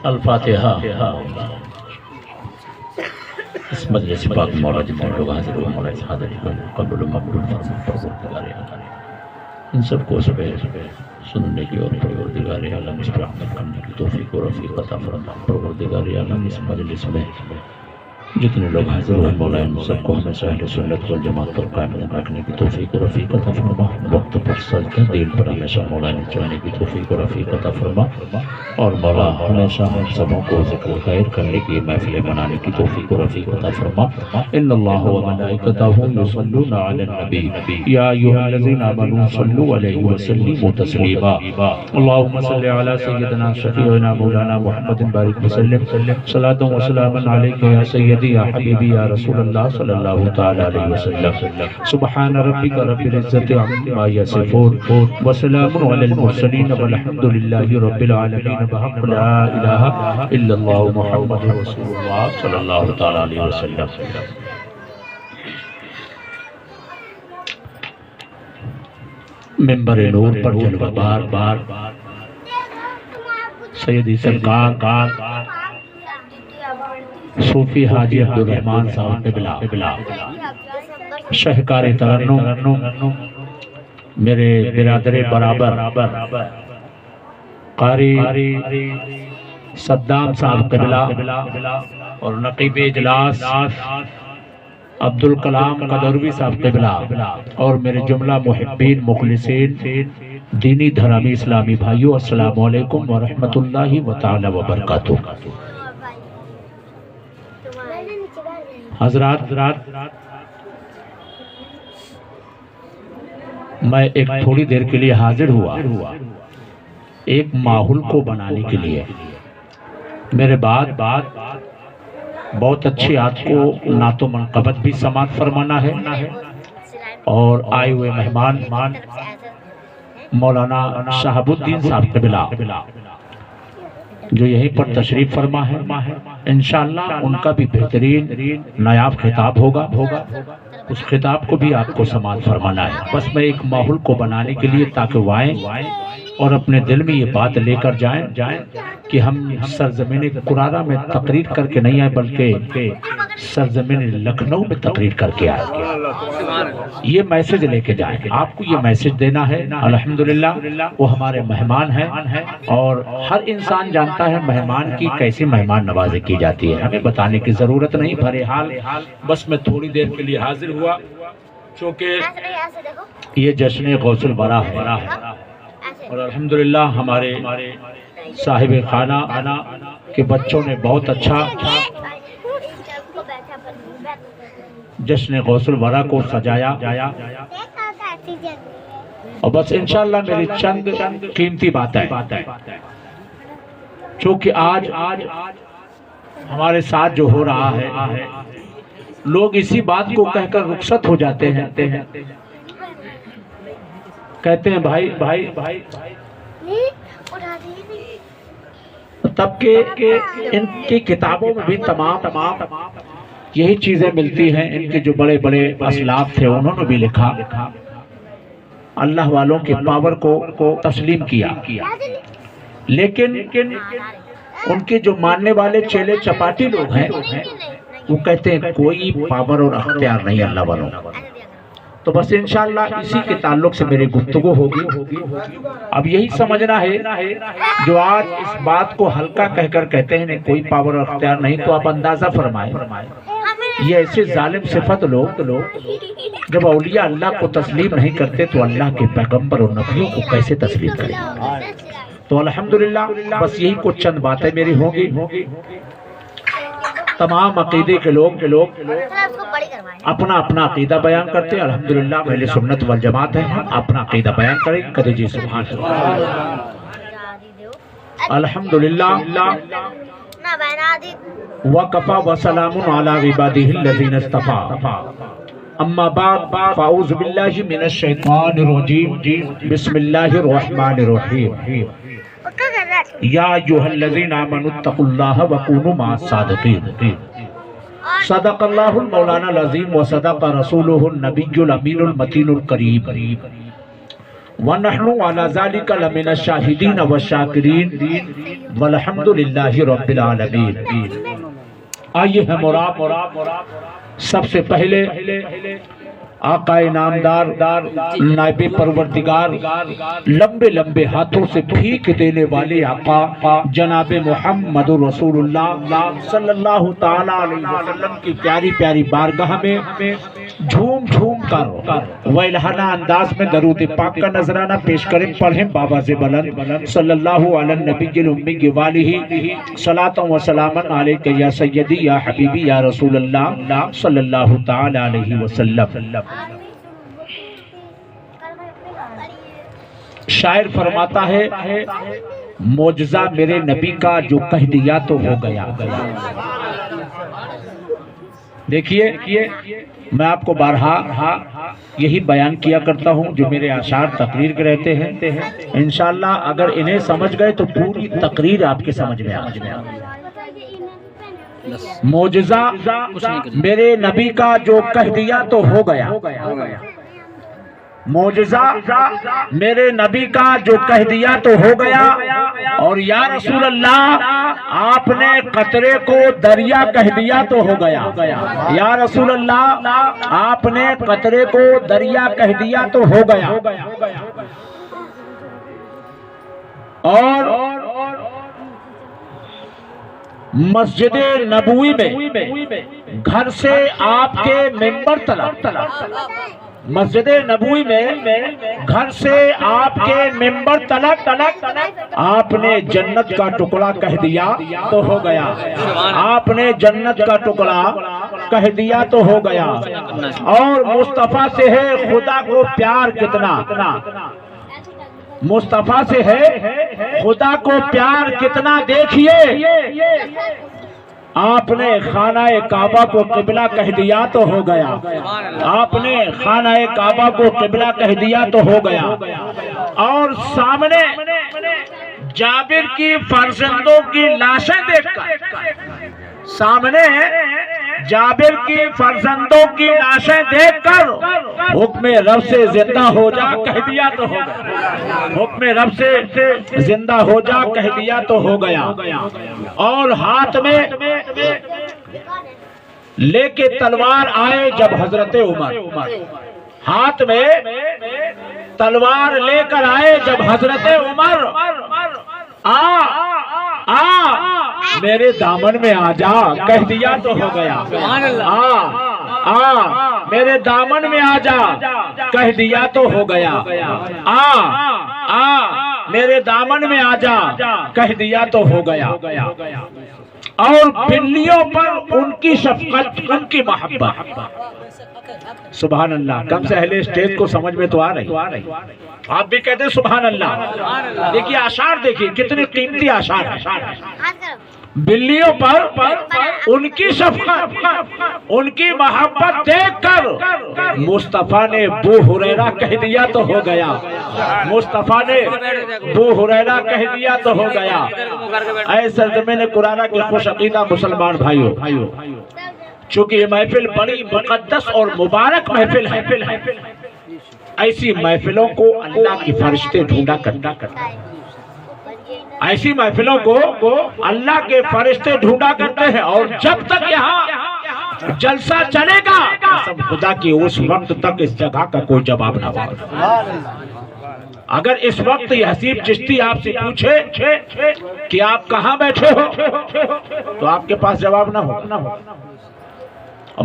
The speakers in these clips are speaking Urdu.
الفاتحہ۔ اس مجلس پاک مولا جتنے لوگ حاضر ہوئے مولا اس حاضری کو قبول و مقبول فرما پروردگار عالم، ان سب کو سننے کی اور پروردگار عالم اس پر عمل کرنے کی توفیق و رفیق عطا فرما پروردگار عالم۔ اس مجلس میں جتنے لوگ حاضر ہوئے مولا ان سب کو ہمیشہ اہل سنت والجماعت پر قائم رکھنے کی توفیق و رفیق عطا فرما، وقت پر سجدہ دین پر ہمیشہ مولا نچانے کی توفیق و رفیق عطا فرما، اور مولا ہمیشہ ہم سبوں کو ذکر خیر کرنے کی محفل منانے کی توفیق و رفیق عطا فرما۔ ان اللہ و ملائکتہ یصلون علی النبی یا ایھا الذین آمنوا صلوا علیہ وسلموا تسلیما۔ اللهم صل علی سیدنا شفیعنا مولانا محمد بارک وسلم صلاۃ و سلام علیک یا سیدی یا حبیبی یا رسول اللہ صلی اللہ تعالی علیہ وسلم۔ سبحان ربک رب العزت عما یصفون وسلام علی المرسلین والحمد للہ رب العالمین بحق لا الہ الا اللہ محمد رسول اللہ صلی اللہ تعالی علیہ وسلم۔ ممبر نور پر جلوہ بار سیدی سرکار صوفی حاجی عبدالرحمن صاحب قبلہ شہکار ترنم، میرے برادر برابر قاری صدام صاحب قبلہ اور نقیب اجلاس عبدالکلام قدروی صاحب قبلہ، اور میرے جملہ محبین مخلصین دینی دھرامی اسلامی بھائیو، السلام علیکم ورحمۃ اللہ تعالی وبرکاتہ۔ حضرات، میں ایک تھوڑی دیر کے لیے حاضر ہوا ایک ماحول کو بنانے کے لیے۔ میرے بعد بہت اچھی آت کو نعت و منقبت بھی سماعت فرمانا ہے، اور آئے ہوئے مہمان مولانا شہاب الدین صاحب قبلہ جو یہیں پر تشریف فرما ہے، انشاءاللہ ان کا بھی بہترین نایاب خطاب ہوگا، اس خطاب کو بھی آپ کو سماعت فرمانا ہے۔ بس میں ایک ماحول کو بنانے کے لیے تاکہ وہ آئیں اور اپنے دل میں یہ بات لے کر جائیں کہ ہم سرزمین قرارہ میں تقریر کر کے نہیں آئے بلکہ سرزمین لکھنؤ میں تقریر کر کے آئے، یہ میسج لے کے جائیں۔ آپ کو یہ میسج دینا ہے۔ الحمدللہ وہ ہمارے مہمان ہیں، اور ہر انسان جانتا ہے مہمان کی کیسی مہمان نوازی کی جاتی ہے، ہمیں بتانے کی ضرورت نہیں۔ بہرحال بس میں تھوڑی دیر کے لیے حاضر ہوا، چونکہ یہ جشن غوث الورا ہے، اور الحمدللہ ہمارے صاحب خانہ کے بچوں نے بہت اچھا جشن غوث الورا کو سجایا، اور بس انشاءاللہ میری چند قیمتی باتیں، چونکہ آج ہمارے ساتھ جو ہو رہا ہے لوگ اسی بات کو کہہ کر رخصت ہو جاتے ہیں، کہتے ہیں بھائی تب کہ ان کی کتابوں میں بھی تمام یہی چیزیں ملتی ہیں۔ ان کے جو بڑے بڑے اسلاف تھے انہوں نے بھی لکھا، اللہ والوں کے پاور کو تسلیم کیا، لیکن ان کے جو ماننے والے چیلے چپاٹی لوگ ہیں وہ کہتے ہیں کوئی پاور اور اختیار نہیں اللہ والوں۔ تو بس انشاءاللہ اسی کے تعلق سے میری گفتگو ہوگی۔ اب یہی سمجھنا ہے جو آج اس بات کو ہلکا کہہ کر کہتے ہیں کوئی پاور اور اختیار نہیں، تو آپ اندازہ فرمائیں یہ ایسے ظالم صفت لوگ جب اولیاء اللہ کو تسلیم نہیں کرتے تو اللہ کے پیغمبر اور نبیوں کو کیسے تسلیم کریں؟ تو الحمدللہ بس یہی کچھ چند باتیں میری ہوں گی۔ تمام عقیدے کے لوگ اپنا اپنا عقیدہ بیان کرتے ہیں، الحمدللہ اہل سنت والجماعت ہیں، اپنا عقیدہ بیان کریں، کہتے جی سبحان اللہ، الحمدللہ وَقَفَى وَسَلَامٌ عَلَىٰ عِبَادِهِ الَّذِينَ اصْطَفَىٰ اما بعد فاعوذ باللہ من الشیطان الرجیم بسم اللہ الرحمن الرحیم یا ایھا الذین آمنوا اتقوا اللہ وکونوا مع الصادقین۔ صدق اللہ المولانا العظیم وصدق رسولہ النبی الامین المتین القریب وَنَحْنُ عَلَى ذَلِكَ لَمِنَ الشَّاهِدِينَ وَالشَّاكِرِينَ وَالْحَمْدُ لِلَّهِ رَبِّ الْعَالَمِينَ۔ آئیے ہم اور سب سے پہلے آقا نامدار نائب پروردگار لمبے لمبے ہاتھوں سے بھیک دینے والے آقا جناب محمد رسول اللہ صلی اللہ تعالی علیہ وسلم کی پیاری پیاری بارگاہ میں جھوم جھوم کر ویلہانہ انداز میں درود پاک کا نذرانہ پیش کریں، پڑھیں بآواز بلند صلی اللہ علی النبی الامی والہ صلاۃ و سلاما علیک یا سیدی یا حبیبی یا رسول اللہ صلی اللہ تعالی علیہ وسلم۔ شاعر فرماتا ہے معجزہ میرے نبی کا جو کہہ دیا تو ہو گیا۔ دیکھیے میں آپ کو بارہا یہی بیان کیا کرتا ہوں، جو میرے اشعار تقریر کے رہتے ہیں انشاءاللہ اگر انہیں سمجھ گئے تو پوری تقریر آپ کے سمجھ میں آ جائے۔ معجزہ میرے نبی کا جو کہہ دیا تو ہو گیا، معجزہ میرے نبی کا جو کہہ دیا تو ہو گیا، اور یا رسول اللہ آپ نے قطرے کو دریا کہہ دیا تو ہو گیا، یا رسول اللہ آپ نے قطرے کو دریا کہہ دیا تو ہو گیا۔ اور مسجد نبوی میں گھر سے آپ کے ممبر تلک، مسجد نبوی میں گھر سے آپ کے ممبر تلک آپ نے جنت کا ٹکڑا کہہ دیا تو ہو گیا، آپ نے جنت کا ٹکڑا کہہ دیا تو ہو گیا۔ اور مصطفیٰ سے ہے خدا کو پیار کتنا، مصطفیٰ سے ہے خدا کو پیار کتنا، دیکھیے آپ نے خانہ کعبہ کو قبلہ کہہ دیا تو ہو گیا، آپ نے خانہ کعبہ کو قبلہ کہہ دیا تو ہو گیا۔ اور سامنے جابر کی فرزندوں کی لاشیں دیکھ کر، سامنے جابر کی فرزندوں کی لاشیں دیکھ کر حکم رب سے زندہ ہو جا کہہ دیا تو ہو گیا، حکم رب سے زندہ ہو جا کہہ دیا تو ہو گیا۔ اور ہاتھ میں لے کے تلوار آئے جب حضرت عمر، ہاتھ میں تلوار لے کر آئے جب حضرت عمر، میرے دامن میں آ جا کہہ دیا تو ہو گیا، میرے دامن میں آ جا کہہ دیا تو ہو گیا، میرے دامن میں آ جا کہہ دیا تو ہو گیا۔ اور بلیوں پر ان کی شفقت، ان کی محبت، سبحان اللہ۔ کم سے اہل اسٹیج کو سمجھ میں تو آ رہی، آپ بھی کہتے ہیں سبحان اللہ۔ دیکھیے اشعار، دیکھیے کتنے قیمتی اشعار ہیں۔ بلیوں پر ان کی شفقت، ان کی محبت دیکھ کر مصطفیٰ نے ابو ہریرہ کہہ دیا تو ہو گیا، مصطفیٰ نے ابو ہریرہ کہہ دیا تو ہو گیا۔ اے سرزمین قرآن کے خوش عقیدہ مسلمان بھائیوں، چونکہ یہ محفل بڑی مقدس اور مبارک محفل ہے، ایسی محفلوں کو اللہ کے فرشتے ڈھونڈا کرتے ہیں، ایسی محفلوں کو اللہ کے فرشتے ڈھونڈا کرتے ہیں۔ اور جب تک یہاں جلسہ چلے گا قسم خدا کی اس وقت تک اس جگہ کا کوئی جواب نہ ہوگا۔ اگر اس وقت یہ حسیب چشتی آپ سے پوچھے کہ آپ کہاں بیٹھے ہو تو آپ کے پاس جواب نہ ہو۔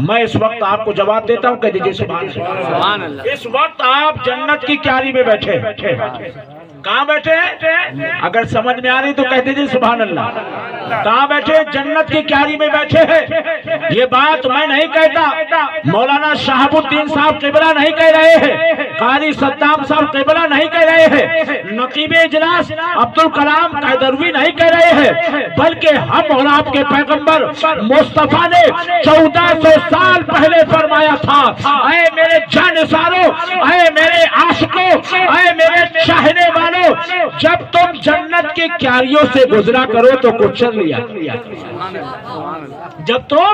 میں اس وقت آپ کو جواب دیتا ہوں، کہہ دیجئے سبحان اللہ۔ اس وقت آپ جنت کی کیاری میں بیٹھے، کہاں بیٹھے ہیں؟ اگر سمجھ میں آ رہی تو کہہ دیجئے سبحان اللہ۔ کہاں بیٹھے؟ جنت کی کیاری میں بیٹھے ہیں۔ یہ بات میں نہیں کہتا، مولانا شہاب الدین صاحب قبلہ نہیں کہہ رہے ہیں، قاری صدام صاحب قبلہ نہیں کہہ رہے ہیں، نقیب اجلاس عبدالکلام قیدروی نہیں کہہ رہے ہیں، بلکہ ہم اور آپ کے پیغمبر مصطفیٰ نے 1400 سال پہلے فرمایا تھا، اے میرے جانثاروں، اے میرے عاشقوں، اے میرے چاہنے والوں، جب تم جنت کی کیاریوں سے گزرا کرو تو کچھ لیا، جب تم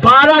12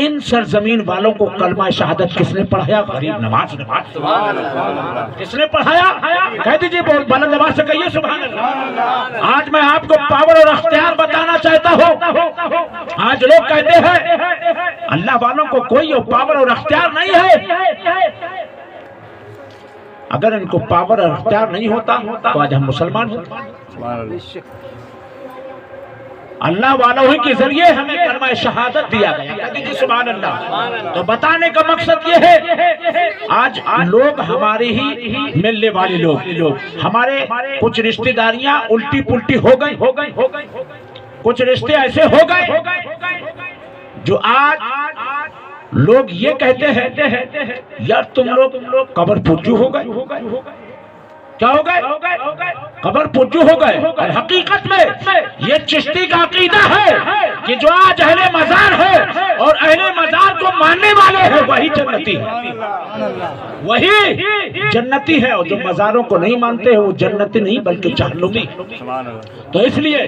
ان سرزمین والوں کو کلمہ شہادت کس نے پڑھایا؟ غریب نواز نے۔ کس نے پڑھایا؟ کہہ دیجئے بلند آواز سے کہیے سبحان اللہ۔ آج میں آپ کو پاور اور اختیار بتانا چاہتا ہوں۔ آج لوگ کہتے ہیں اللہ والوں کو کوئی پاور اور اختیار نہیں ہے۔ اگر ان کو پاور اور اختیار نہیں ہوتا تو آج ہم مسلمان ہوتے۔ اللہ والوں ہی کے ذریعے ہمیں کلمہ شہادت دیا گیا۔ کہہ دیجیے سبحان اللہ۔ تو بتانے کا مقصد یہ ہے آج لوگ ہمارے ہی ملنے والے لوگ ہمارے کچھ رشتہ داریاں الٹی پلٹی ہو گئی، کچھ رشتے ایسے ہو گئے جو آج لوگ یہ کہتے ہیں یار تم لوگ قبر پرجو ہو گئے۔ کیا ہو گئے؟ قبر پرجو ہو گئے۔ اور حقیقت میں یہ چشتی کا عقیدہ ہے کہ جو آج اہل مزار ہے اور اہل مزار کو ماننے والے ہیں وہی جنتی ہے، وہی جنتی ہے، اور جو مزاروں کو نہیں مانتے ہیں وہ جنتی نہیں بلکہ جہنمی۔ تو اس لیے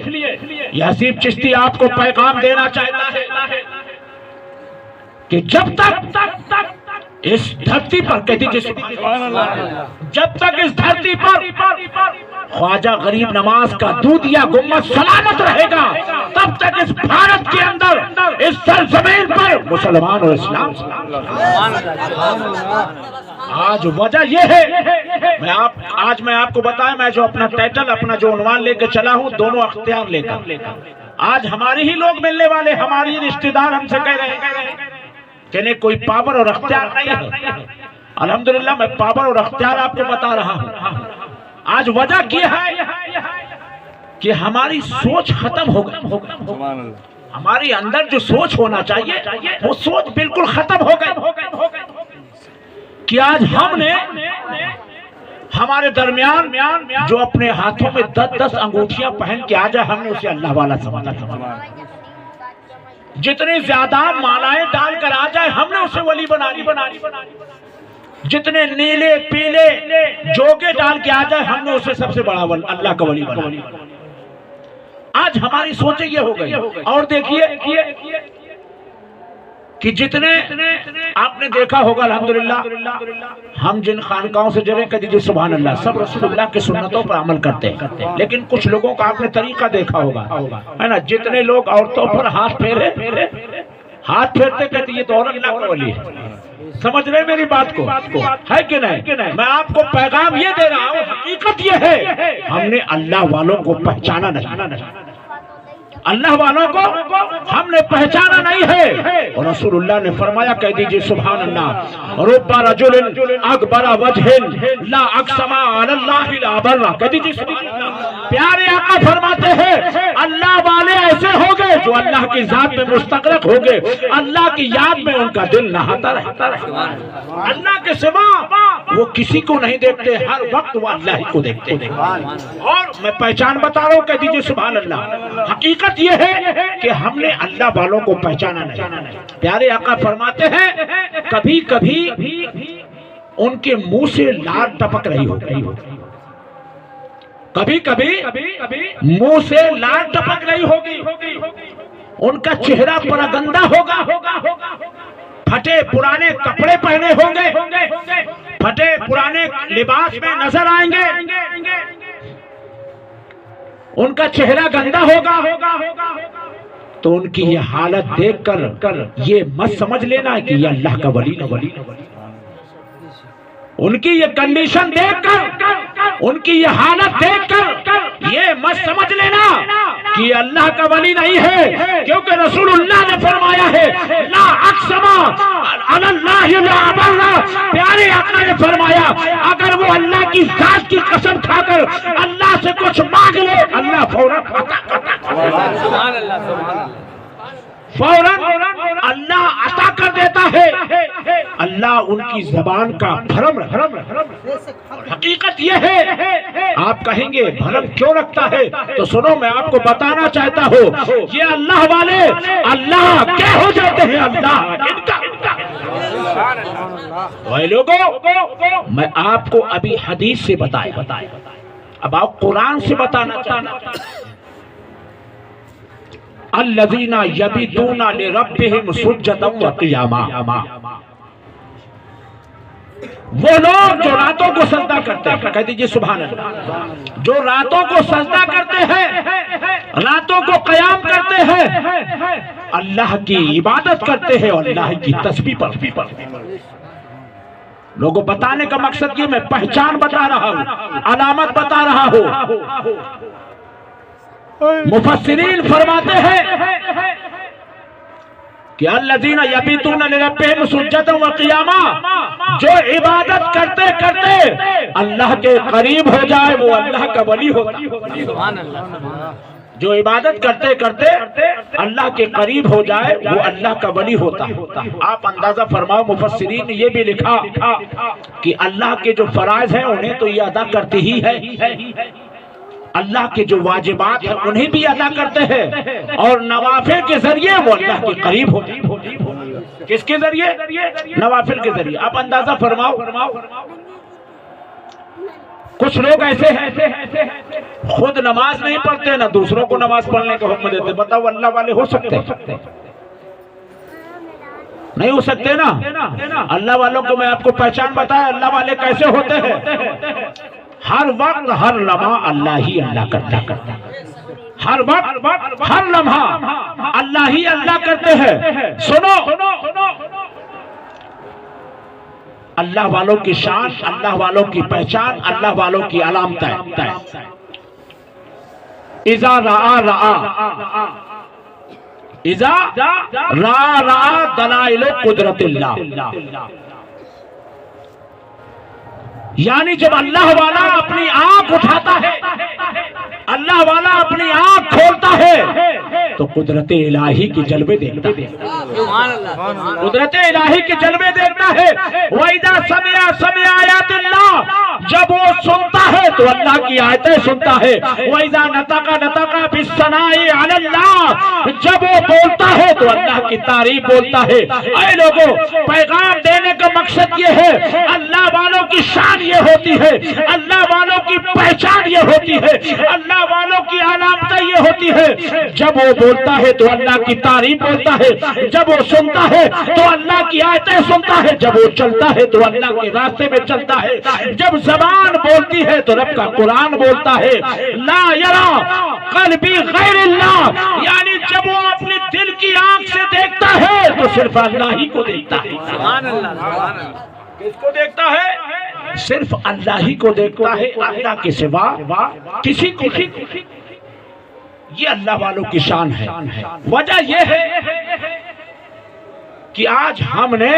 یہ حسیب چشتی آپ کو پیغام دینا چاہتا ہے کہ جب تک اس دھرتی پر، کہہ دیجیے سبحان اللہ، جب تک اس دھرتی پر خواجہ غریب نواز کا دودھیا گنبد سلامت رہے گا تب تک اس بھارت کے اندر، اس سرزمین پر مسلمان اور اسلام۔ آج وجہ یہ ہے، آج میں آپ کو بتایا، میں جو اپنا ٹائٹل، اپنا جو عنوان لے کے چلا ہوں، دونوں اختیار لے کر، آج ہماری ہی لوگ ملنے والے، ہماری رشتہ دار ہم سے کہہ رہے ہیں کہ نہیں کوئی پاور اور اختیار نہیں ہے۔ الحمدللہ میں پاور اور اختیار آپ کو بتا رہا ہوں۔ آج وجہ کیا ہے کہ ہماری سوچ ختم ہو گئی، ہماری اندر جو سوچ ہونا چاہیے وہ سوچ بالکل ختم ہو گئی کہ آج ہم نے ہمارے درمیان جو اپنے ہاتھوں میں 10 انگوٹھیاں پہن کے آ جائے ہم نے اسے اللہ والا سمجھا۔ جتنے زیادہ مالائیں ڈال کر آ جائے ہم نے اسے ولی بنا لی۔ جتنے نیلے پیلے جوگے ڈال کے آ جائے ہم نے اسے سب سے بڑا اللہ کا ولی بنا لی۔ آج ہماری سوچیں یہ ہو گئی۔ اور دیکھیے کہ جتنے آپ نے دیکھا ہوگا الحمدللہ ہم جن خانقاہوں سے جڑے، کہہ دیجیے سبحان اللہ، سب رسول اللہ کے سنتوں پر عمل کرتے ہیں، لیکن کچھ لوگوں کا آپ نے طریقہ دیکھا ہوگا، ہے نا، جتنے لوگ عورتوں پر ہاتھ پھیرتے کہتے یہ تو اور اللہ کا ولی ہے۔ سمجھ رہے میری بات کو؟ ہے کہ نہیں؟ میں آپ کو پیغام یہ دے رہا ہوں، حقیقت یہ ہے ہم نے اللہ والوں کو پہچانا نہیں، اللہ والوں کو ہم نے پہچانا نہیں ہے۔ اور رسول اللہ نے فرمایا، کہہ دیجئے سبحان اللہ، رب رجل اکبر وجہ لا اقسم علی اللہ لا برا، کہہ دیجئے سبحان اللہ۔ پیارے آقا فرماتے ہیں اللہ والے ایسے ہوں گے جو اللہ کی ذات میں مستغرق ہوں گے، اللہ کی یاد میں ان کا دل نہاتا رہتا ہے، اللہ کے سوا وہ کسی کو نہیں دیکھتے، ہر وقت وہ اللہ ہی کو دیکھتے ہیں۔ اور میں پہچان بتا رہا ہوں، کہہ دیجئے سبحان اللہ۔ حقیقت یہ ہے کہ ہم نے اللہ والوں کو پہچانا نہیں۔ پیارے آقا فرماتے ہیں کبھی کبھی ان کے منہ سے لال ٹپک رہی ہوگی، کبھی کبھی منہ سے لال ٹپک رہی ہوگی، ان کا چہرہ پورا گندا ہوگا، پھٹے پرانے کپڑے پہنے ہوں گے، پھٹے پرانے لباس میں نظر آئیں گے، ان کا چہرہ گندا ہوگا۔ تو ان کی یہ حالت دیکھ کر یہ مت سمجھ لینا کہ یہ اللہ کا ولی نہ، ان کی یہ کنڈیشن دیکھ کر، ان کی یہ حالت دیکھ کر یہ مت سمجھ لینا کہ یہ اللہ کا ولی نہیں ہے، کیونکہ رسول اللہ نے فرمایا ہے لا اقسم علی اللہ لا برا۔ پیارے آقا نے فرمایا اگر وہ اللہ کی ذات کی قسم کھا کر اللہ سے کچھ مانگ لے اللہ فوراً فوراً اللہ عطا کر دیتا ہے۔ اللہ ان کی زبان کا بھرم حقیقت یہ ہے، آپ کہیں گے بھرم کیوں رکھتا ہے؟ تو سنو میں آپ کو بتانا چاہتا ہوں، یہ اللہ والے اللہ کیا ہو جاتے ہیں، اللہ بھائی لوگوں، میں آپ کو ابھی حدیث سے بتایا، اب آپ قرآن سے بتانا چاہتا۔ الذین یبیتون لربہم سجدا وقیاما، وہ لوگ جو راتوں کو سجدہ کرتے ہیں، کہہ دیجئے سبحان اللہ، جو راتوں کو سجدہ کرتے ہیں، راتوں کو قیام کرتے ہیں، اللہ کی عبادت کرتے ہیں اور اللہ کی تسبیح پڑھتے ہیں۔ لوگوں بتانے کا مقصد یہ میں پہچان بتا رہا ہوں، علامت بتا رہا ہوں۔ مفسرین فرماتے ہیں کہ الذین یبیتون لربہم سجدا وقیاما، جو عبادت کرتے کرتے اللہ کے قریب ہو جائے وہ اللہ کا ولی ہوتا ہے۔ سبحان اللہ، جو عبادت کرتے کرتے اللہ کے قریب ہو جائے وہ اللہ کا ولی ہوتا ہے۔ آپ اندازہ فرماؤ، مفسرین نے یہ بھی لکھا کہ اللہ کے جو فرائض ہیں انہیں تو یہ ادا کرتی ہی ہے، اللہ کے جو واجبات ہیں انہیں بھی ادا کرتے ہیں، اور نوافل کے ذریعے وہ اللہ کے قریب ہوتے ہیں۔ کس کے ذریعے؟ نوافل کے ذریعے۔ آپ اندازہ فرماؤ، کچھ لوگ ایسے ہیں خود نماز نہیں پڑھتے نہ دوسروں کو نماز پڑھنے کا حکم دیتے۔ بتاؤ اللہ والے ہو سکتے ہیں؟ نہیں ہو سکتے نا۔ اللہ والوں کو میں آپ کو پہچان بتایا، اللہ والے کیسے ہوتے ہیں؟ ہر وقت ہر لمحہ اللہ ہی اللہ کرتا، ہر وقت ہر لمحہ اللہ ہی اللہ کرتے ہیں۔ سنو، اللہ والوں کی شان، اللہ والوں کی پہچان، اللہ والوں کی علامتیں۔ اذا رعا اذا رعا دلائل قدرت اللہ، یعنی جب اللہ والا اپنی آنکھ اٹھاتا ہے، اللہ والا اپنی آنکھ کھولتا ہے تو قدرت الہی کی جلوے دیکھتا ہے، سبحان اللہ، قدرت الہی کے جلوے دیکھتا ہے۔ وَإِذَا سَمِعَ آیَاتِ اللَّهِ، جب وہ سنتا ہے تو اللہ کی آیتیں سنتا ہے۔ وَإِذَا نَطَقَ بِالثَّنَاءِ عَلَى اللَّهِ، جب وہ بولتا ہے تو اللہ کی تعریف بولتا ہے۔ اے لوگوں، پیغام دینے کا مقصد یہ ہے، اللہ والوں کی شان یہ ہوتی ہے، اللہ والوں کی پہچان یہ ہوتی ہے، اللہ والوں کی علامتیں یہ ہوتی ہے۔ جب وہ بولتا ہے تو اللہ کی تعریف بولتا ہے، جب وہ سنتا ہے تو اللہ کی آیتیں سنتا ہے، جب وہ چلتا ہے تو اللہ کے راستے میں چلتا ہے، جب زبان بولتی ہے تو رب کا قرآن بولتا ہے۔ لا یرا قلبی غیر اللہ، یعنی جب وہ اپنی دل کی آنکھ سے دیکھتا ہے تو صرف اللہ ہی کو دیکھتا ہے۔ سبحان اللہ، سبحان اللہ۔ کس کو دیکھتا ہے؟ صرف اللہ ہی کو دیکھتا ہے، اللہ کے سوا کسی کو نہیں۔ یہ اللہ والوں کی شان ہے۔ وجہ یہ ہے کہ آج ہم نے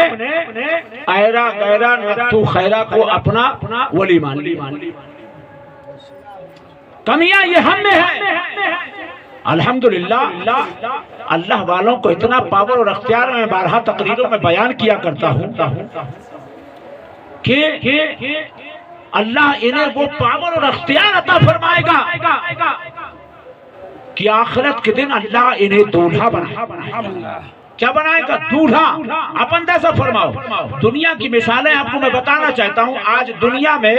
ایرا غیرہ نتو خیرہ کو اپنا ولی مان لی۔ کمیاں یہ ہم میں ہے۔ الحمدللہ اللہ والوں کو اتنا پاور اور اختیار میں بارہا تقریروں میں بیان کیا کرتا ہوں کہ اللہ انہیں وہ پاور اور اختیار عطا فرمائے گا کہ آخرت کے دن اللہ انہیں دولہا بنائے۔ کیا بنائے گا؟ دولہا۔ آپ اندازہ فرماؤ، دنیا کی مثالیں آپ کو میں بتانا چاہتا ہوں۔ آج دنیا میں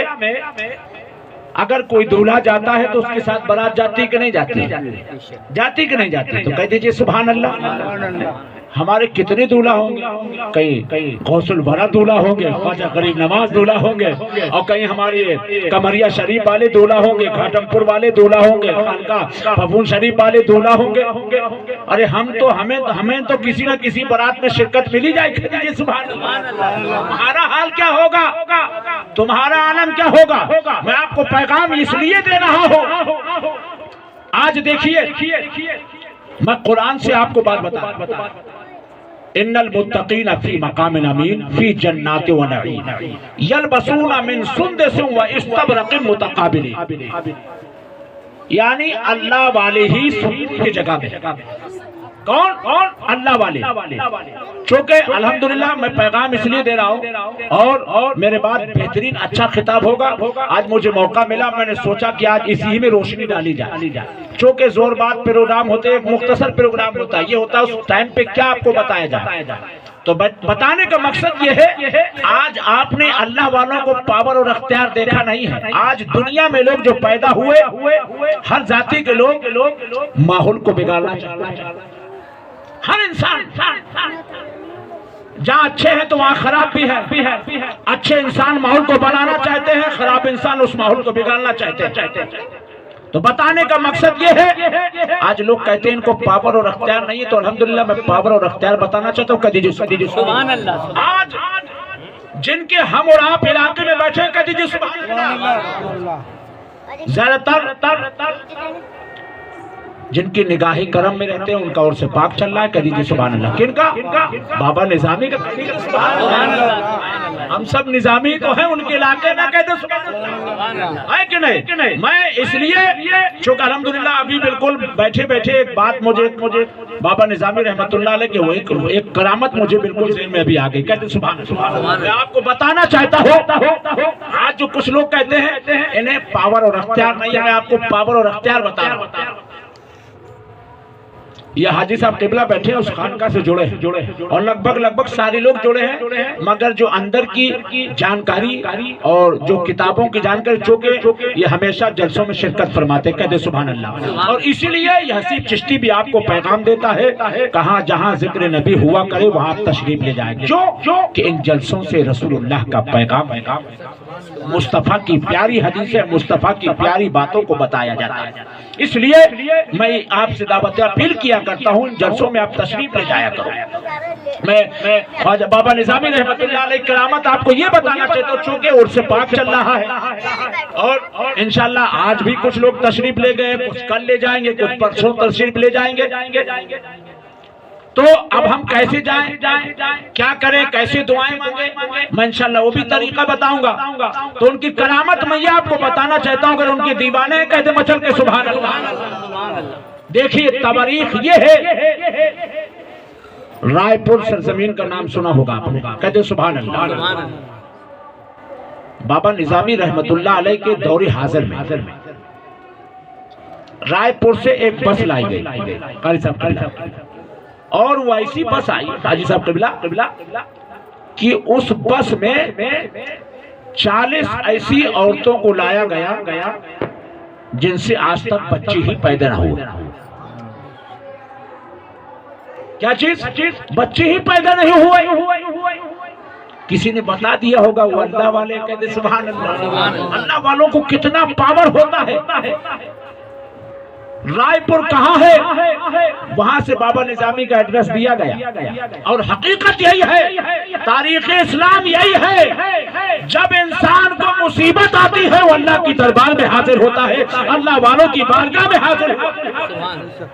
اگر کوئی دولہا جاتا ہے تو اس کے ساتھ بارات جاتی کہ نہیں جاتی؟ جاتی کہ نہیں جاتی؟ تو کہہ دیجئے سبحان اللہ۔ ہمارے کتنے دولہا ہوں گے؟ کہیں غوث الورا دولہا ہوں گے، خواجہ غریب نواز دولہا ہوں گے، اور کہیں ہمارے کمریا شریف والے دولہا ہوں گے، گھاٹم پور والے دولہا ہوں گے، خانقاہ پھپھون شریف والے دولہا ہوں گے۔ ارے ہمیں تو کسی نہ کسی بارات میں شرکت ملی جائے گی۔ سبحان اللہ۔ تمہارا حال کیا ہوگا؟ تمہارا عالم کیا ہوگا؟ میں آپ کو پیغام اس لیے دے رہا ہوں۔ آج دیکھیے، میں قرآن سے آپ کو بات بتا، ان المتقین فی مقام امین فی جنات و نعیم یلبسون من سندس و استبرق متقابلین، یعنی اللہ والے ہی سکون کی جگہ میں۔ کون؟ اللہ والے۔ چونکہ الحمدللہ میں پیغام اس لیے دے رہا ہوں اور میرے بعد بہترین اچھا خطاب ہوگا۔ آج مجھے موقع ملا، میں نے سوچا کہ آج اسی میں روشنی ڈالی جائے۔ چونکہ زور بات پروگرام ہوتے ہیں، ایک مختصر پروگرام ہوتا ہے، یہ ہوتا ہے اس ٹائم پہ کیا آپ کو بتایا جائے۔ تو بتانے کا مقصد یہ ہے، آج آپ نے اللہ والوں کو پاور اور اختیار دیکھا نہیں ہے۔ آج دنیا میں لوگ جو پیدا ہوئے، ہر ذاتی کے لوگ ماحول کو بگاڑنا چاہتے ہیں۔ ہر انسان جہاں اچھے ہیں تو وہاں خراب بھی ہے۔ اچھے انسان ماحول کو بنانا چاہتے ہیں، خراب انسان اس ماحول کو بگاڑنا چاہتے ہیں۔ تو بتانے کا مقصد یہ ہے، آج لوگ کہتے ہیں ان کو پاور اور اختیار نہیں ہے، تو الحمدللہ میں پاور اور اختیار بتانا چاہتا ہوں۔ کہہ دیجیے سبحان اللہ۔ آج جن کے ہم اور آپ علاقے میں بیٹھے ہیں، کہہ دیجیے سبحان اللہ۔ زیادہ تر جن کی نگاہی کرم میں رہتے ہیں ان کا اور سے پاک چل رہا ہے، کہہ دیجیے سبحان اللہ۔ کن کا؟ بابا نظامی کا۔ سبحان اللہ۔ ہم سب نظامی تو ہیں، ان کے علاقے میں کہتے سبحان اللہ، ہے کہ نہیں؟ میں اس لیے چونکہ الحمدللہ ابھی بالکل بیٹھے بیٹھے ایک بات مجھے بابا نظامی رحمت اللہ علیہ کے وہ ایک کرامت مجھے بالکل ذہن میں ابھی آ گئی، کہتے سبحان اللہ۔ میں آپ کو بتانا چاہتا ہوں، آج جو کچھ لوگ کہتے ہیں انہیں پاور اور اختیار نہیں ہے، میں آپ کو پاور اور اختیار بتا رہا ہوں۔ یہ حاجی صاحب قبلہ بیٹھے ہیں، اس خانقاہ سے جڑے ہیں اور لگ بھگ سارے لوگ جڑے ہیں، مگر جو اندر کی جانکاری اور جو کتابوں کی جانکاری، چونکہ یہ ہمیشہ جلسوں میں شرکت فرماتے ہیں، کہتے سبحان اللہ۔ اور اسی لیے یہ حسیب چشتی بھی آپ کو پیغام دیتا ہے، کہاں جہاں ذکر نبی ہوا کرے وہاں آپ تشریف لے جائیں گے، کہ ان جلسوں سے رسول اللہ کا پیغام، مصطفیٰ کی پیاری حدیثیں، مصطفیٰ کی پیاری باتوں کو بتایا جاتا ہے۔ اس لیے میں آپ سے دعوت اپیل کیا کرتا ہوں، ان جلسوں میں آپ تشریف لے جایا کرو۔ میں خواجہ بابا نظامی رحمت اللہ علیہ کرامت آپ کو یہ بتانا چاہتا ہوں، چونکہ عرس پاک چل رہا ہے اور انشاءاللہ آج بھی کچھ لوگ تشریف لے گئے، کچھ کل لے جائیں گے، کچھ پرسوں تشریف لے جائیں گے۔ تو اب ہم کیسے جائیں، کیا کریں، کیسے دعائیں مانگیں، میں انشاءاللہ وہ بھی طریقہ بتاؤں گا۔ تو ان کی کرامت میں یہ آپ کو بتانا چاہتا ہوں، اگر ان کے دیوانے ہیں کہتے مچل کے سبحان اللہ۔ دیکھیے تاریخ یہ ہے، رائے پور سرزمین کا نام سنا ہوگا آپ نے، کہتے سبحان اللہ۔ بابا نظامی رحمت اللہ علیہ کے دور حاضر میں رائے پور سے ایک بس لائی گئی، قاری صاحب، اور وہ ایسی بس آئی حاجی صاحب قبلہ کہ اس بس میں 40 ایسی عورتوں کو لایا گیا جن سے آج تک بچی ہی پیدا نہ ہوئے۔ کیا چیز؟ بچی ہی پیدا نہیں ہوئے۔ کسی نے بتا دیا ہوگا، وہ اللہ والے کہتے سبحان اللہ۔ اللہ والوں کو کتنا پاور ہوتا ہے۔ رائے پور کہاں ہے؟ وہاں سے بابا نظامی کا ایڈریس دیا گیا، اور حقیقت یہی ہے، تاریخ اسلام یہی ہے، جب انسان کو مصیبت آتی ہے وہ اللہ کی دربار میں حاضر ہوتا ہے، اللہ والوں کی بارگاہ میں حاضر ہوتا ہے۔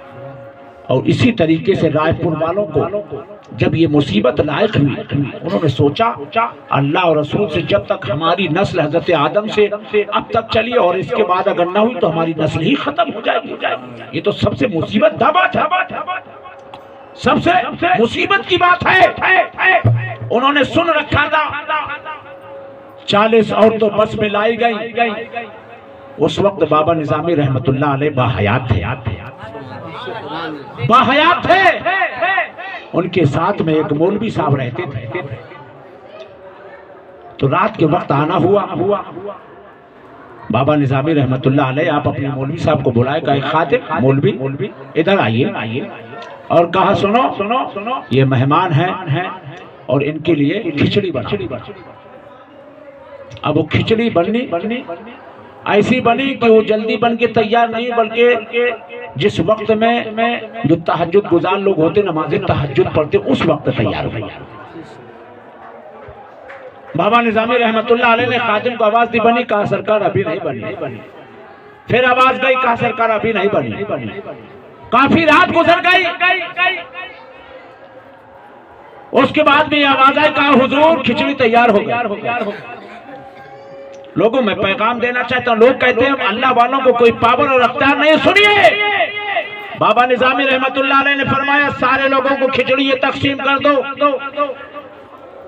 اور اسی طریقے سے رائے پور والوں کو جب یہ مصیبت لائق ہوئی، انہوں نے سوچا اللہ اور رسول سے جب تک ہماری نسل حضرت آدم سے اب تک چلی اور اس کے بعد اگر نہ ہوئی تو ہماری نسل ہی ختم ہو جائے گی۔ یہ تو سب سے مصیبت دا بات ہے، سب سے مصیبت کی بات ہے۔ انہوں نے سن رکھا تھا 40 عورتوں بس میں لائی گئی۔ اس وقت بابا نظامی رحمت اللہ علیہ باحیات تھے، ان کے ساتھ میں ایک مولوی صاحب رہتے تھے۔ تو رات کے وقت آنا ہوا، بابا نظامی رحمت اللہ علیہ آپ اپنے مولوی صاحب کو بلائے، کہا خادم مولوی ادھر آئیے، اور کہا سنو یہ مہمان ہیں اور ان کے لیے کھچڑی بنا۔ اب وہ کھچڑی بننی ایسی بنی کہ وہ جلدی بن کے تیار نہیں، بلکہ جس وقت میں جو تہجد گزار لوگ ہوتے، نماز تہجد پڑھتے، اس وقت تیار ہوئی۔ بابا نظامی رحمت اللہ علیہ نے خادم کو آواز دی، بنی؟ کہا سرکار ابھی نہیں بنی۔ پھر آواز گئی، کہا سرکار ابھی نہیں بنی۔ کافی رات گزر گئی، اس کے بعد میں یہ آواز آئی، کہا حضور کھچڑی تیار ہو گئی۔ لوگوں میں پیغام دینا چاہتا ہوں، لوگ کہتے ہیں اللہ والوں کو کوئی پاور اور اختیار نہیں۔ سنیے، بابا نظامی رحمت اللہ علیہ نے فرمایا سارے لوگوں کو کھچڑی یہ تقسیم کر دو،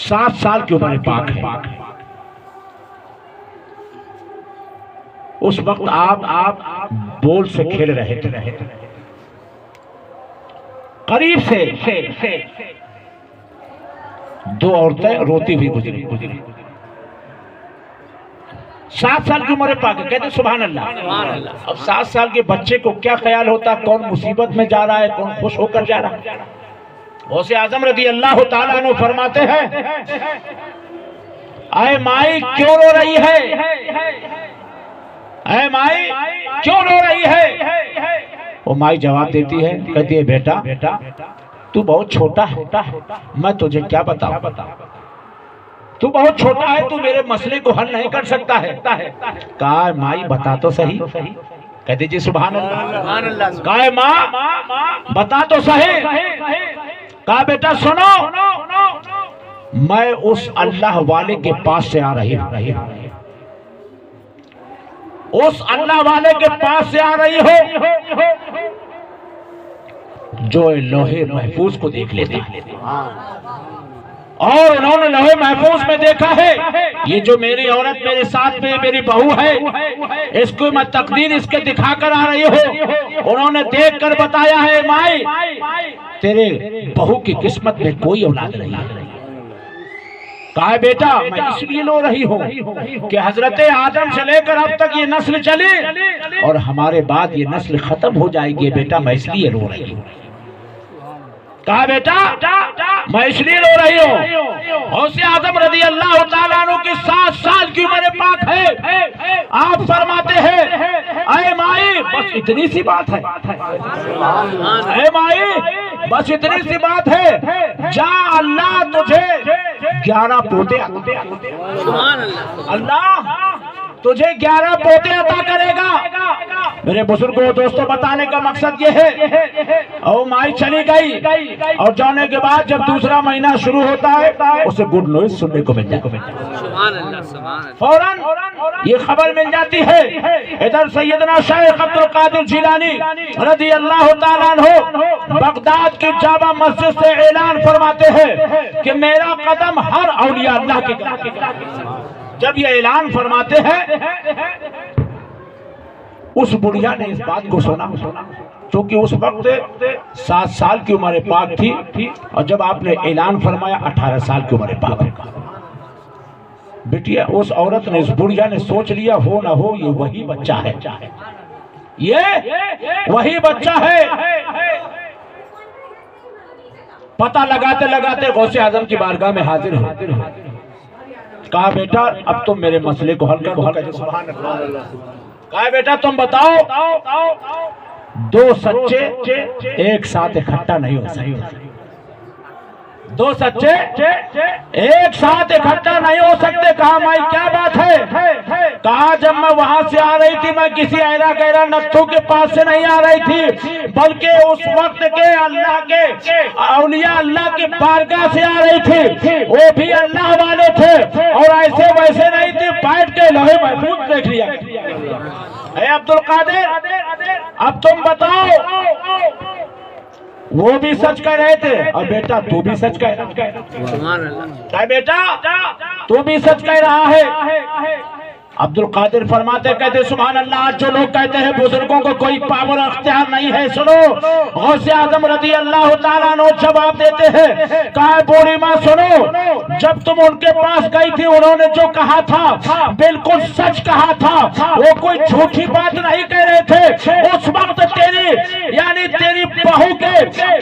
7 سال کی عمر پاک ہے. اس وقت آپ بول سے کھیل رہے تھے. قریب سے 2 عورتیں روتی ہوئی گزری. 7 سال کی عمر پاک ہے. کہتے سبحان اللہ. اب 7 سال کے بچے کو کیا خیال ہوتا کون مصیبت میں جا رہا ہے کون خوش ہو کر جا رہا ہے. غوث اعظم رضی اللہ تعالیٰ عنہ فرماتے ہیں اے مائی کیوں رو رہی ہے, اے مائی کیوں رو رہی ہے. وہ مائی جواب دیتی ہے, کہتی ہے بیٹا تو بہت چھوٹا ہے, میں تجھے کیا بتاؤں, تو بہت چھوٹا ہے, تو میرے مسئلے کو حل نہیں کر سکتا ہے. کہا مائی بتا تو صحیح. کہتے جی سبحان اللہ. کہا ماں بتا تو صحیح. کہا بیٹا سنو, میں اس اللہ والے کے پاس سے آ رہی ہوں, اس اللہ والے کے پاس سے آ رہی ہو جو لوہے محفوظ کو دیکھ لیتے ہیں. اور انہوں نے لوہے محفوظ میں دیکھا ہے یہ جو میری عورت میرے ساتھ میں میری بہو ہے, اس کو میں تقدیر اس کے دکھا کر آ رہی ہوں. انہوں نے دیکھ کر بتایا ہے مائی تیرے بہو کی قسمت میں کوئی اولاد نہیں ہے. کہا بیٹا میں اس لیے رو رہی ہوں کہ حضرت آدم سے لے کر اب تک یہ نسل چلی اور ہمارے بعد یہ نسل ختم ہو جائے گی. بیٹا میں اس لیے رو رہی ہوں. کہا بیٹا میں اس لیے رو رہی ہوں. غوث اعظم رضی اللہ تعالیٰ عنہ کی 7 سال کی عمر پاک ہے. آپ فرماتے ہیں اے مائی بس اتنی سی بات ہے, اے مائی بس اتنی سی بات ہے, جا اللہ تجھے 11 پوتے اللہ تجھے 11 پوتے عطا کرے گا. میرے بزرگوں دوستوں بتانے کا مقصد یہ ہے او مائی چلی گئی اور جانے کے بعد جب دوسرا مہینہ شروع ہوتا ہے اسے گڈ نیوز سننے کو مل جاتی ہے. فوراً یہ خبر مل جاتی ہے. ادھر سیدنا شیخ عبد القادر جیلانی رضی اللہ تعالیٰ عنہ بغداد کی جامع مسجد سے اعلان فرماتے ہیں کہ میرا قدم ہر اولیاء اللہ کے قدم. جب یہ اعلان فرماتے ہیں اس بڑھیا نے اس بات کو سنا چونکہ اس وقت 7 سال کی عمر پاک تھی اور جب آپ نے اعلان فرمایا 18 سال کی عمر پاک. بیٹیا اس عورت نے اس بڑھیا نے سوچ لیا ہو نہ ہو یہ وہی بچہ ہے, یہ وہی بچہ ہے. پتہ لگاتے لگاتے غوث اعظم کی بارگاہ میں حاضر ہو. کہا بیٹا اب تم میرے مسئلے کو حل کر دو. کہا بیٹا تم بتاؤ 2 سچے ایک ساتھ اکٹھا نہیں ہو سکتے. 2 سچے ایک ساتھ اکٹھا نہیں ہو سکتے. کہا مائی کیا بات ہے. کہا جب میں وہاں سے آ رہی تھی میں کسی ایرا گیرا نتھو کے پاس سے نہیں آ رہی تھی بلکہ اس وقت کے اللہ کے اولیاء اللہ کی بارگاہ سے آ رہی تھی. وہ بھی اللہ والے تھے اور ایسے ویسے نہیں تھے. بیٹھ کے لوہے محفوظ دیکھ لیا. اے عبد القادر اب تم بتاؤ وہ بھی سچ کہہ رہے تھے اور بیٹا تو بھی سچ کہہ رہا ہے. بیٹا تو بھی سچ کہہ رہا ہے. عبد القادر فرماتے کہتے سبحان اللہ. آج جو لوگ کہتے ہیں بزرگوں کو کوئی پاور اختیار نہیں ہے, سنو غوث اعظم رضی اللہ تعالیٰ عنہ جواب دیتے ہیں. کہا بوڑھی ماں سنو, جب تم ان کے پاس گئی تھی انہوں نے جو کہا تھا بالکل سچ کہا تھا. وہ کوئی جھوٹی بات نہیں کہہ رہے تھے. اس وقت تیری یعنی تیری بہو کے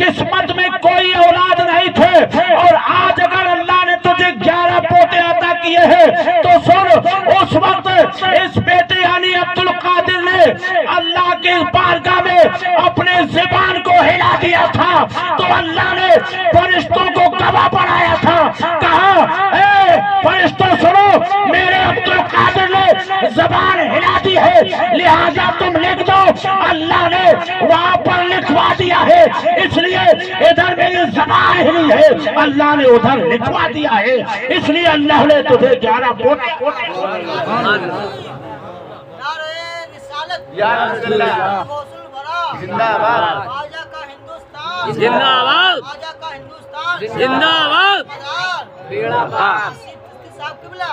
قسمت میں کوئی اولاد نہیں تھے اور آج اگر اللہ نے تجھے 11 پوتے عطا کیے ہیں تو سن اس وقت اس بیٹے یعنی عبد القادر نے اللہ کے بارگاہ میں اپنے زبان کو ہلا دیا تھا تو اللہ نے فرشتوں کو گواہ بنایا تھا. کہا اے فرشتوں سنو میرے عبد القادر نے زبان ہلا دی ہے لہذا تم لکھ دو. اللہ نے وہاں پر لکھوا دیا ہے اس لیے ادھر میری زبان ہلی ہے اللہ نے ادھر لکھوا دیا ہے اس لیے اللہ نے تجھے 11 پوتے. نعرہ رسالت یا رسول اللہ غوث الورا زندہ آباد. خواجہ کا ہندوستان زندہ آباد. خواجہ کا ہندوستان زندہ آباد. مدار بیڑا پار صاحب قبلہ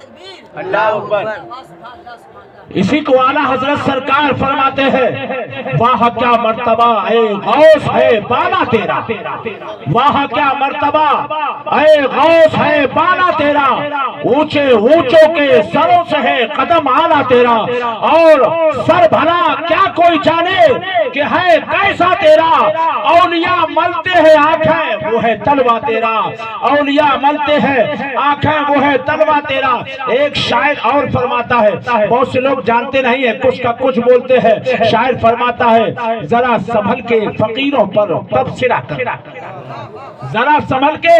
تکبیر اللہ اکبر۔ اسی کو اعلیٰ حضرت سرکار فرماتے ہیں واہ کیا مرتبہ اے غوث ہے بالا تیرا، واہ کیا مرتبہ اے غوث ہے بالا تیرا، اونچے اونچوں کے سروں سے ہے قدم اعلیٰ تیرا، اور سر بھلا کیا کوئی جانے کہ ہے کیسا تیرا، اولیاء ملتے ہیں آنکھیں وہ ہے تلوا تیرا، اولیاء ملتے ہیں آنکھیں وہ ہے تلوا تیرا۔ ایک شاعر اور فرماتا ہے، بہت سے لوگ جانتے نہیں ہیں، کچھ کا کچھ بولتے ہیں، شاعر فرماتا ہے ذرا سنبھل کے فقیروں پر تبصرہ کرنا، ذرا سنبھل کے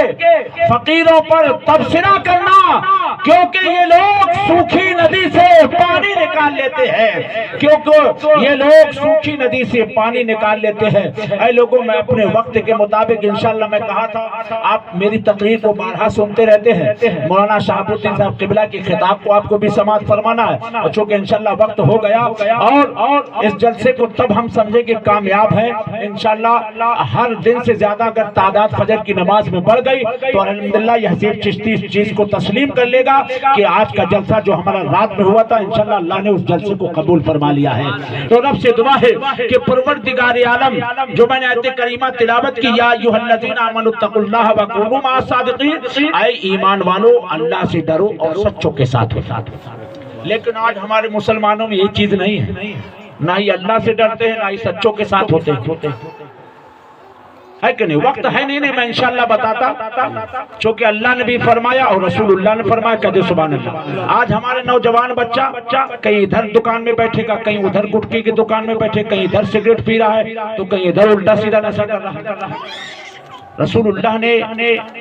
فقیروں پر تبصرہ کرنا، کیونکہ یہ لوگ سوکھی ندی سے پانی نکال لیتے ہیں، کیونکہ یہ لوگ سوکھی ندی سے پانی نکال لیتے ہیں۔ اے لوگوں، میں اپنے وقت کے مطابق انشاءاللہ میں کہا تھا آپ میری تقریر کو بارہا سنتے رہتے ہیں، مولانا شہاب الدین صاحب قبلہ کی خطاب کو آپ کو بھی سماعت فرمانا ہے، اور چونکہ انشاءاللہ وقت ہو گیا اور اس جلسے کو تب ہم سمجھے کہ کامیاب ہے انشاءاللہ۔ ہر دن سے زیادہ اگر تعداد فجر کی نماز میں بڑھ گئی تو الحمدللہ یہ حسین چشتی اس چیز کو تسلیم کر لے گا کہ آج کا جلسہ جو ہمارا رات میں ہوا تھا انشاءاللہ اللہ نے اس جلسے کو قبول فرما لیا ہے۔ تو رب سے دعا ہے کہ پروردگار عالم جو میں نے آیت کریمہ تلاوت کی، یا ایھا الذین آمنوا اتقوا اللہ وکونوا مع الصادقین، اے ایمان والو اللہ سے ڈرو اور سچوں کے ساتھ ہو۔ لیکن آج ہمارے مسلمانوں میں یہ چیز نہیں ہے، نہ ہی اللہ سے ڈرتے ہیں نہ ہی سچوں کے ساتھ ہوتے ہیں، ہے کہ نہیں؟ وقت ہے نہیں میں انشاءاللہ بتاتا، چونکہ اللہ نے بھی فرمایا اور رسول اللہ نے فرمایا، کہتے سبحان اللہ۔ آج ہمارے نوجوان بچہ کہیں ادھر دکان میں بیٹھے گا، کہیں ادھر گٹکی کی دکان میں بیٹھے، کہیں ادھر سگریٹ پی رہا ہے تو کہیں ادھر الٹا سیدھا نشہ کر رہا ہے۔ رسول اللہ نے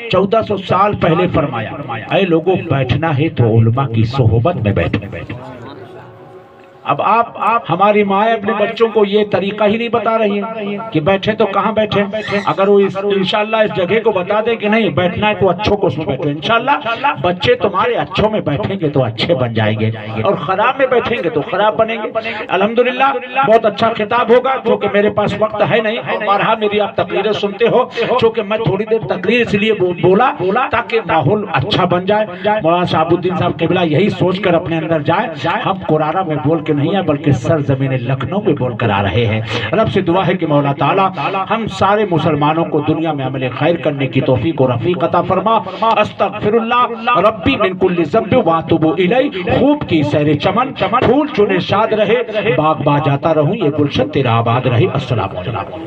1400 سال پہلے فرمایا، اے لوگوں بیٹھنا ہے تو علماء کی صحبت میں بیٹھے۔ اب آپ ہماری ماں اپنے بچوں کو یہ طریقہ ہی نہیں بتا رہی ہیں کہ بیٹھے تو کہاں بیٹھے، اگر وہ انشاءاللہ اس جگہ کو بتا دے کہ نہیں بیٹھنا ہے تو اچھوں کو اس میں بیٹھو، انشاءاللہ بچے تمہارے اچھوں میں بیٹھیں گے تو اچھے بن جائیں گے، اور خراب میں بیٹھیں گے تو خراب بنیں گے۔ الحمدللہ بہت اچھا خطاب ہوگا، چونکہ میرے پاس وقت ہے نہیں، اور بارہا میری آپ تقریریں سنتے ہو، چونکہ میں تھوڑی دیر تقریر اس لیے بولا تاکہ ماحول اچھا بن جائے۔ مولانا شہاب الدین صاحب قبلہ یہی سوچ کر اپنے اندر جائے، ہم قرارہ میں بول کے نہیں ہے بلکہ سرزمین لکھنؤ میں بول کر آ رہے ہیں۔ رب سے دعا ہے کہ مولا تعالی ہم سارے مسلمانوں کو دنیا میں عمل خیر کرنے کی توفیق و رفیق عطا فرما۔ استغفر اللہ ربی من کل ذنب واتوب الیہ۔ خوب کی سیر چمن، پھول چنے شاد رہے، باغ با جاتا رہوں، یہ گلشن تیرا آباد رہے۔ السلام علیکم۔